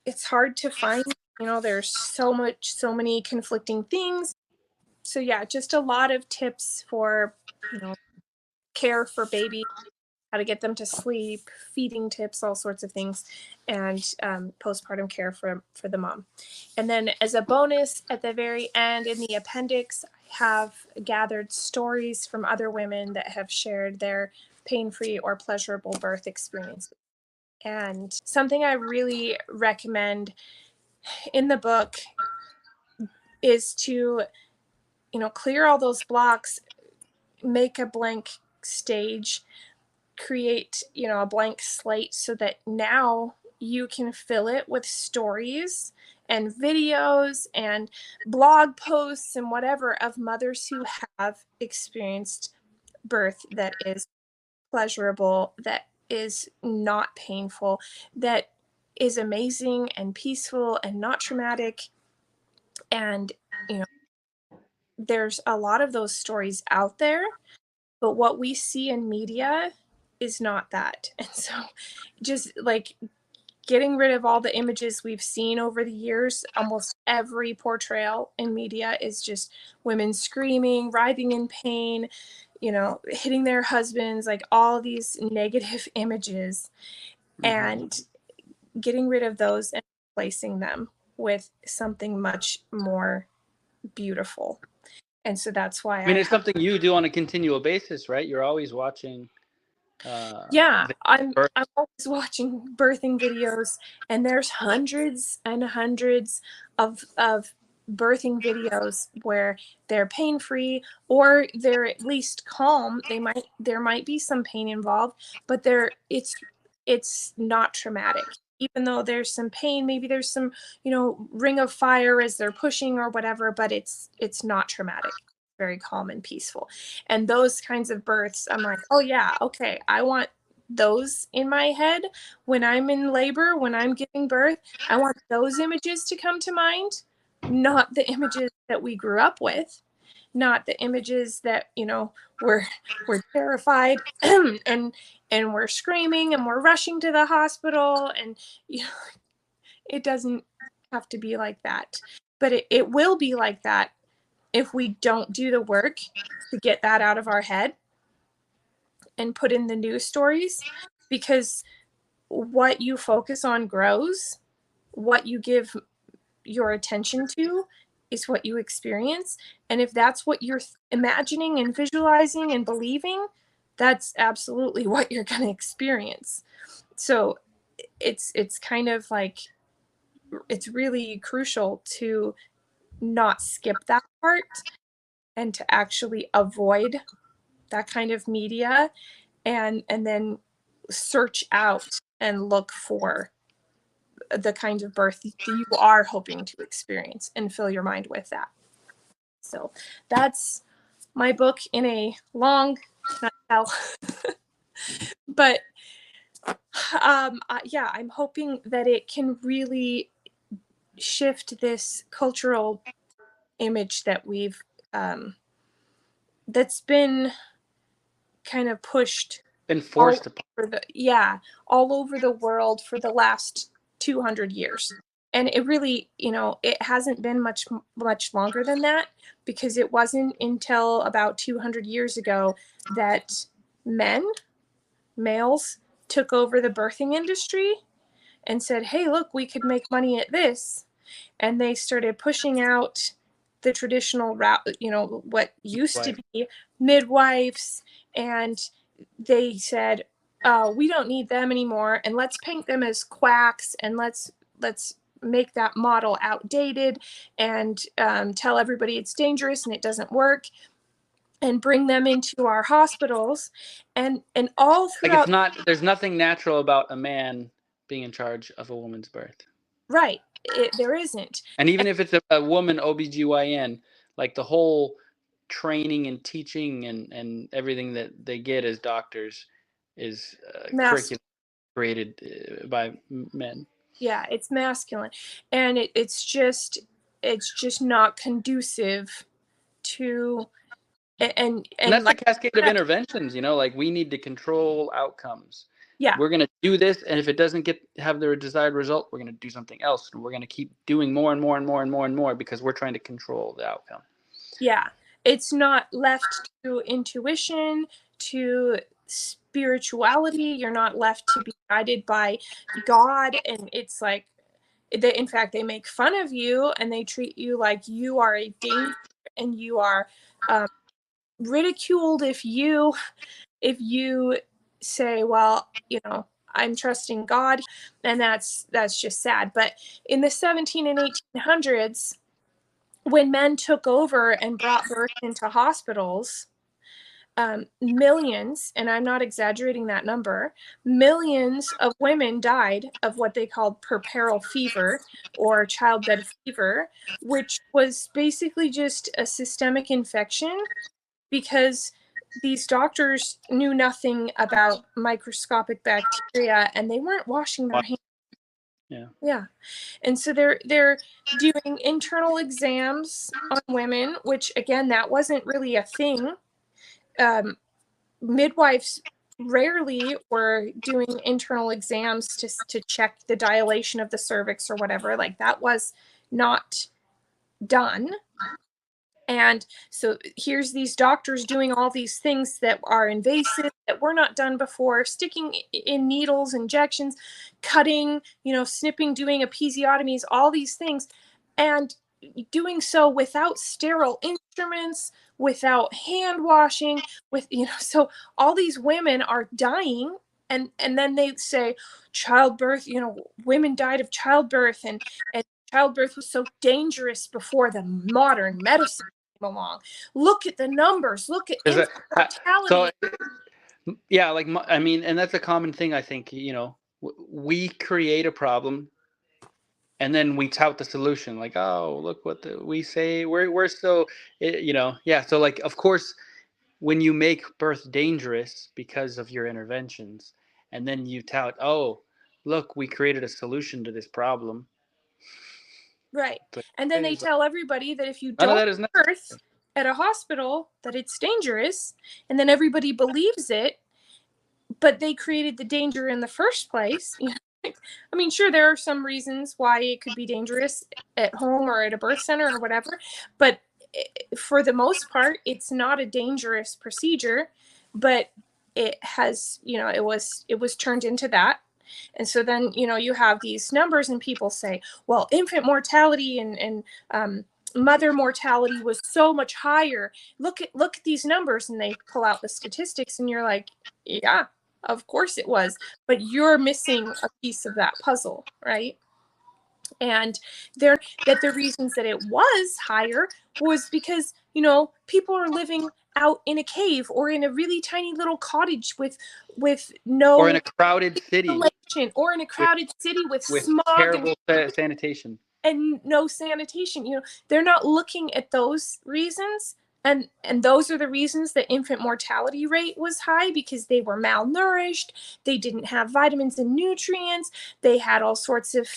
it's hard to find. There's so many conflicting things. So yeah, just a lot of tips for, care for babies, how to get them to sleep, feeding tips, all sorts of things, and postpartum care for the mom. And then as a bonus at the very end in the appendix, I have gathered stories from other women that have shared their pain-free or pleasurable birth experiences. And something I really recommend in the book is to, clear all those blocks, make a blank stage, create, a blank slate so that now you can fill it with stories and videos and blog posts and whatever of mothers who have experienced birth that is pleasurable, that is not painful, that is amazing and peaceful and not traumatic. And, there's a lot of those stories out there, but what we see in media is not that. And so just like getting rid of all the images we've seen over the years, almost every portrayal in media is just women screaming, writhing in pain, hitting their husbands, like all these negative images, and getting rid of those and replacing them with something much more beautiful. And so that's why it's something you do on a continual basis, right? You're always watching. Yeah, I'm always watching birthing videos, and there's hundreds and hundreds of birthing videos where they're pain-free or they're at least calm. There might be some pain involved, but it's not traumatic. Even though there's some pain, maybe there's some, ring of fire as they're pushing or whatever, but it's not traumatic. Very calm and peaceful. And those kinds of births, I'm like, oh yeah, okay, I want those in my head when I'm in labor, when I'm giving birth. I want those images to come to mind, not the images that we grew up with, not the images that, we're terrified and we're screaming and we're rushing to the hospital, and it doesn't have to be like that. But it will be like that if we don't do the work to get that out of our head and put in the news stories, because what you focus on grows. What you give your attention to is what you experience. And if that's what you're imagining and visualizing and believing, that's absolutely what you're going to experience. So it's kind of like, it's really crucial to not skip that part and to actually avoid that kind of media, and then search out and look for the kind of birth you are hoping to experience and fill your mind with that. So that's my book in a long nutshell. But yeah, I'm hoping that it can really shift this cultural image that we've that's been kind of pushed, been forced upon all over the world for the last 200 years. And it really, it hasn't been much longer than that, because it wasn't until about 200 years ago that males took over the birthing industry and said, hey, look, we could make money at this. And they started pushing out the traditional route, what used to be midwives, and they said, we don't need them anymore, and let's paint them as quacks, and let's make that model outdated, and tell everybody it's dangerous and it doesn't work, and bring them into our hospitals, and all throughout. There's nothing natural about a man being in charge of a woman's birth. Right. There isn't. And even if it's a woman OBGYN, like the whole training and teaching and everything that they get as doctors is curriculum created by men. Yeah, it's masculine, and it's just not conducive to and that's like a cascade of interventions, like we need to control outcomes. Yeah. We're going to do this, and if it doesn't have the desired result, we're going to do something else, and we're going to keep doing more and more and more and more and more because we're trying to control the outcome. Yeah. It's not left to intuition, to spirituality. You're not left to be guided by God. And it's like, in fact, they make fun of you and they treat you like you are a danger, and you are ridiculed if you say, well, I'm trusting God. And that's just sad. But in the 17 and 1800s, when men took over and brought birth into hospitals, millions, and I'm not exaggerating that number, millions of women died of what they called puerperal fever or childbed fever, which was basically just a systemic infection because these doctors knew nothing about microscopic bacteria and they weren't washing their hands. Yeah. And so they're doing internal exams on women, which again, that wasn't really a thing. Midwives rarely were doing internal exams to check the dilation of the cervix or whatever. Like that was not done. And so here's these doctors doing all these things that are invasive, that were not done before, sticking in needles, injections, cutting, snipping, doing episiotomies, all these things, and doing so without sterile instruments, without hand washing, so all these women are dying. And then they say childbirth, women died of childbirth, and childbirth was so dangerous before the modern medicine came along. Look at the numbers. Look at mortality. Yeah, and that's a common thing. I think we create a problem, and then we tout the solution. Like, oh, look what we say. We're so yeah. So of course, when you make birth dangerous because of your interventions, and then you tout, oh, look, we created a solution to this problem. Right. And then they tell everybody that if you none of don't that is birth at a hospital, that it's dangerous. And then everybody believes it, but they created the danger in the first place. I mean, sure, there are some reasons why it could be dangerous at home or at a birth center or whatever, but for the most part, it's not a dangerous procedure, but it has, it was turned into that. And so then, you have these numbers and people say, well, infant mortality and mother mortality was so much higher. Look at these numbers, and they pull out the statistics and you're like, yeah, of course it was, but you're missing a piece of that puzzle, right? And the reasons that it was higher was because, people are living out in a cave or in a really tiny little cottage with no, or in a crowded city, or in a crowded city with smog, terrible sanitation, and no sanitation. They're not looking at those reasons. And those are the reasons the infant mortality rate was high, because they were malnourished. They didn't have vitamins and nutrients. They had all sorts of,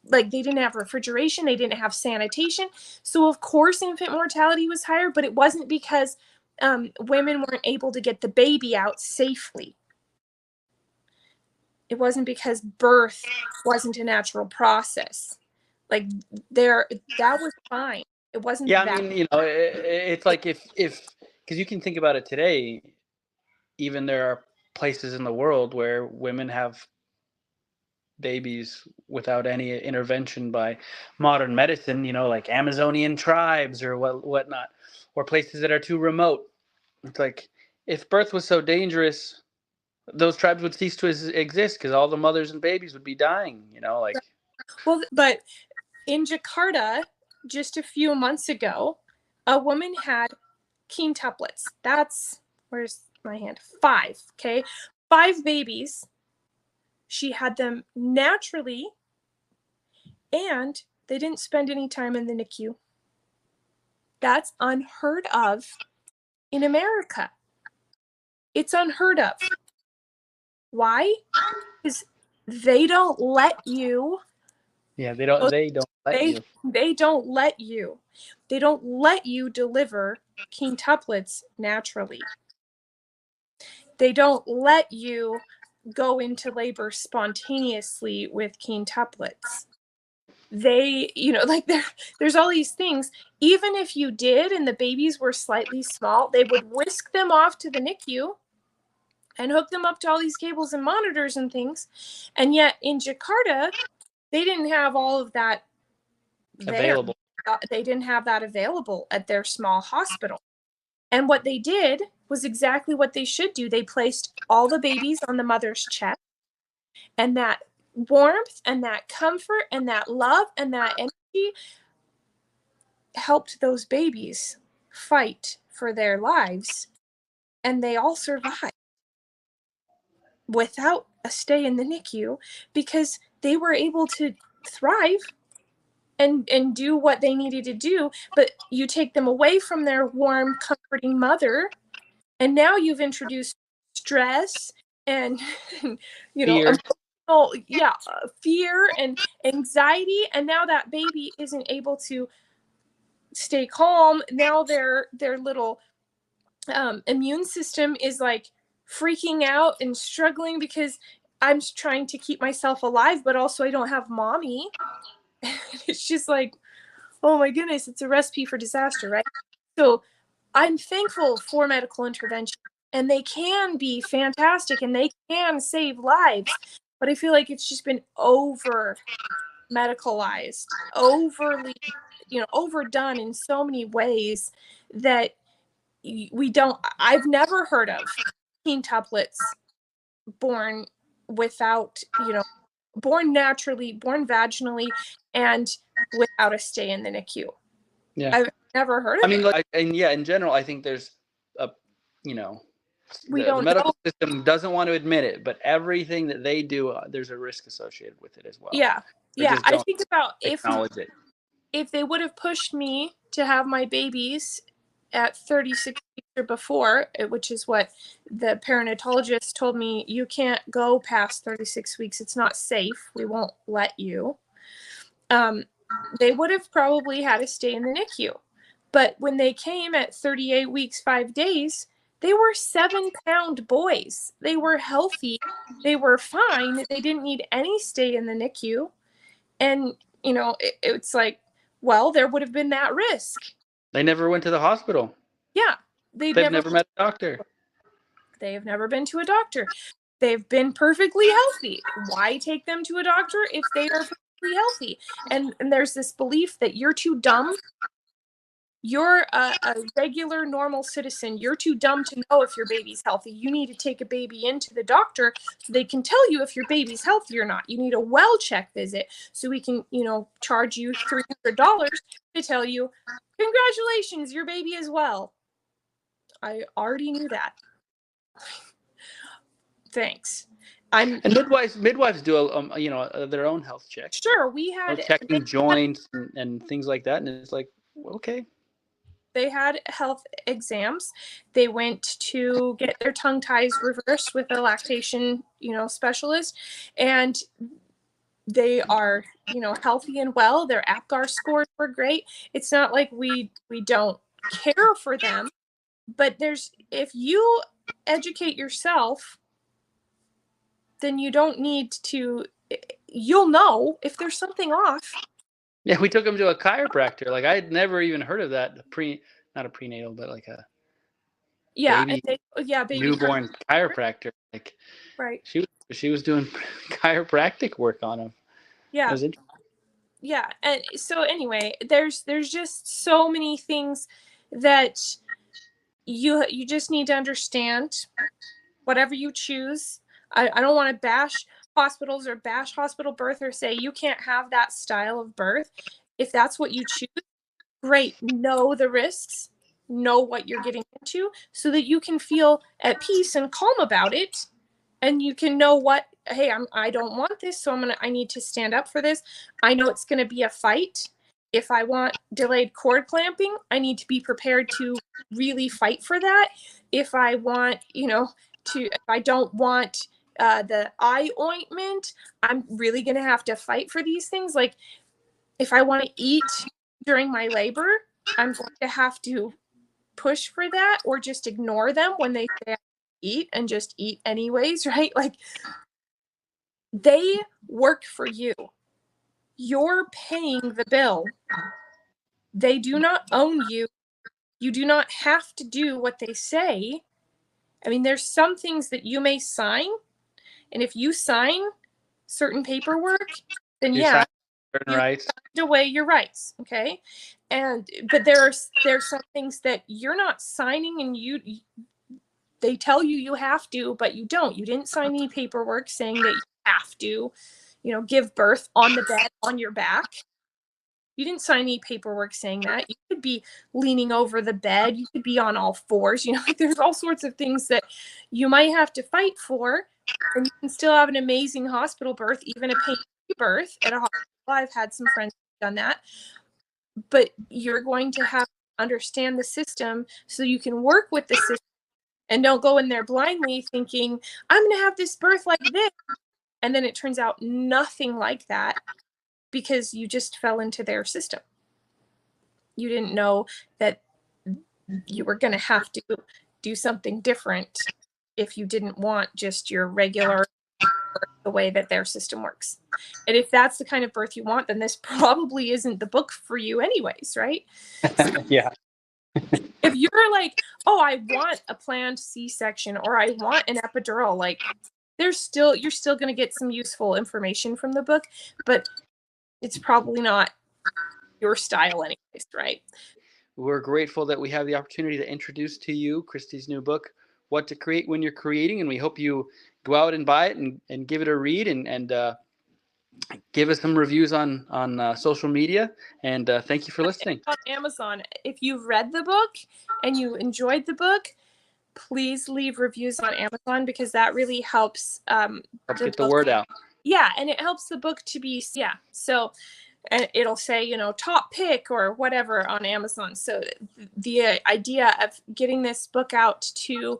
they didn't have refrigeration. They didn't have sanitation. So of course, infant mortality was higher, but it wasn't because women weren't able to get the baby out safely. It wasn't because birth wasn't a natural process. That was fine. It wasn't. Yeah, I mean, it's like if because you can think about it today, even there are places in the world where women have babies without any intervention by modern medicine, like Amazonian tribes or whatnot, or places that are too remote. It's like, if birth was so dangerous, those tribes would cease to exist because all the mothers and babies would be dying, Well, but in Jakarta, just a few months ago, a woman had quintuplets. Where's my hand? 5, okay? 5 babies. She had them naturally, and they didn't spend any time in the NICU. That's unheard of in America. It's unheard of. Why? Because they don't let you Yeah, they don't let They you. they don't let you. They don't let you deliver quintuplets naturally. They don't let you go into labor spontaneously with quintuplets. They, like there's all these things. Even if you did and the babies were slightly small, they would whisk them off to the NICU and hook them up to all these cables and monitors and things. And yet in Jakarta, they didn't have all of that there. Available. They didn't have that available at their small hospital. And what they did was exactly what they should do. They placed all the babies on the mother's chest, and that warmth and that comfort and that love and that energy helped those babies fight for their lives. And they all survived without a stay in the NICU because they were able to thrive and do what they needed to do. But you take them away from their warm, comforting mother, and now you've introduced stress and Fear. fear and anxiety, and now that baby isn't able to stay calm. Now their little immune system is like freaking out and struggling because I'm trying to keep myself alive, but also I don't have mommy. It's just like, oh my goodness, it's a recipe for disaster, right? So I'm thankful for medical intervention, and they can be fantastic and they can save lives. But I feel like it's just been over medicalized, overly, overdone in so many ways that I've never heard of quintuplets born without, born naturally, born vaginally, and without a stay in the NICU. Yeah. I've never heard of it. In general, I think there's the medical system doesn't want to admit it, but everything that they do, there's a risk associated with it as well. Yeah. I think about if they would have pushed me to have my babies at 36 weeks or before, which is what the perinatologist told me, you can't go past 36 weeks. It's not safe. We won't let you. They would have probably had to stay in the NICU. But when they came at 38 weeks, 5 days, they were 7-pound boys. They were healthy. They were fine. They didn't need any stay in the NICU. And, it's like, well, there would have been that risk. They never went to the hospital. Yeah. They've never met a doctor. They have never been to a doctor. They've been perfectly healthy. Why take them to a doctor if they are perfectly healthy? And there's this belief that you're too dumb. You're a regular, normal citizen. You're too dumb to know if your baby's healthy. You need to take a baby into the doctor so they can tell you if your baby's healthy or not. You need a well check visit so we can, charge you $300 to tell you, congratulations, your baby is well. I already knew that. Thanks. And midwives do their own health checks. Sure, we had checking joints and things like that, and it's like, okay. They had health exams. They went to get their tongue ties reversed with a lactation, specialist, and they are, healthy and well. Their APGAR scores were great. It's not like we don't care for them, but if you educate yourself, then you don't need to. You'll know if there's something off. Yeah, we took him to a chiropractor. Like, I had never even heard of that. Not a prenatal, but like a baby newborn chiropractor. Like, right. She was doing chiropractic work on him. Yeah. Yeah, and so anyway, there's just so many things that you just need to understand. Whatever you choose, I don't want to bash hospitals or bash hospital birth or say you can't have that style of birth. If that's what you choose, great. Know the risks, know what you're getting into so that you can feel at peace and calm about it. And you can know hey, I don't want this, so I need to stand up for this. I know it's going to be a fight. If I want delayed cord clamping, I need to be prepared to really fight for that. If I want, if I don't want the eye ointment. I'm really going to have to fight for these things. Like, if I want to eat during my labor, I'm going to have to push for that, or just ignore them when they say I eat and just eat anyways, right? Like, they work for you. You're paying the bill. They do not own you. You do not have to do what they say. I mean, there's some things that you may sign, and if you sign certain paperwork, then you sign certain rights. signed away your rights, okay? But there's some things that you're not signing, and they tell you have to, but you don't. You didn't sign any paperwork saying that you have to, give birth on the bed on your back. You didn't sign any paperwork saying that. You could be leaning over the bed. You could be on all fours. There's all sorts of things that you might have to fight for, and you can still have an amazing hospital birth, even a pain-free birth at a hospital. I've had some friends who've done that. But you're going to have to understand the system so you can work with the system, and don't go in there blindly thinking, I'm going to have this birth like this. And then it turns out nothing like that, because you just fell into their system. You didn't know that you were going to have to do something different if you didn't want just your regular birth the way that their system works. And if that's the kind of birth you want, then this probably isn't the book for you anyways, right? Yeah. If you're like, oh, I want a planned C-section, or I want an epidural, like, you're still going to get some useful information from the book, but it's probably not your style anyways, right? We're grateful that we have the opportunity to introduce to you Kristi's new book, What to Create When You're Creating, and we hope you go out and buy it and give it a read, and give us some reviews on social media, and thank you for listening. On Amazon, if you've read the book and you enjoyed the book, please leave reviews on Amazon, because that really helps get the word out. Yeah, and it helps the book to be, so, and it'll say, top pick or whatever on Amazon. So the idea of getting this book out to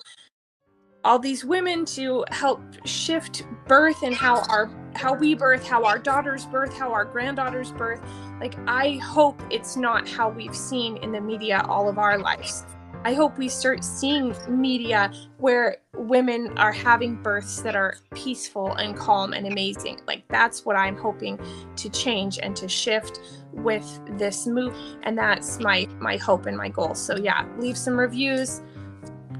all these women to help shift birth, and how we birth, how our daughters birth, how our granddaughters birth. Like, I hope it's not how we've seen in the media all of our lives. I hope we start seeing media where women are having births that are peaceful and calm and amazing. Like, that's what I'm hoping to change and to shift with this move. And that's my hope and my goal. So yeah, leave some reviews.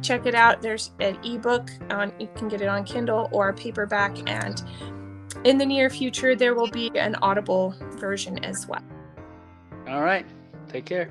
Check it out. There's an ebook you can get it on Kindle or a paperback. And in the near future, there will be an Audible version as well. All right. Take care.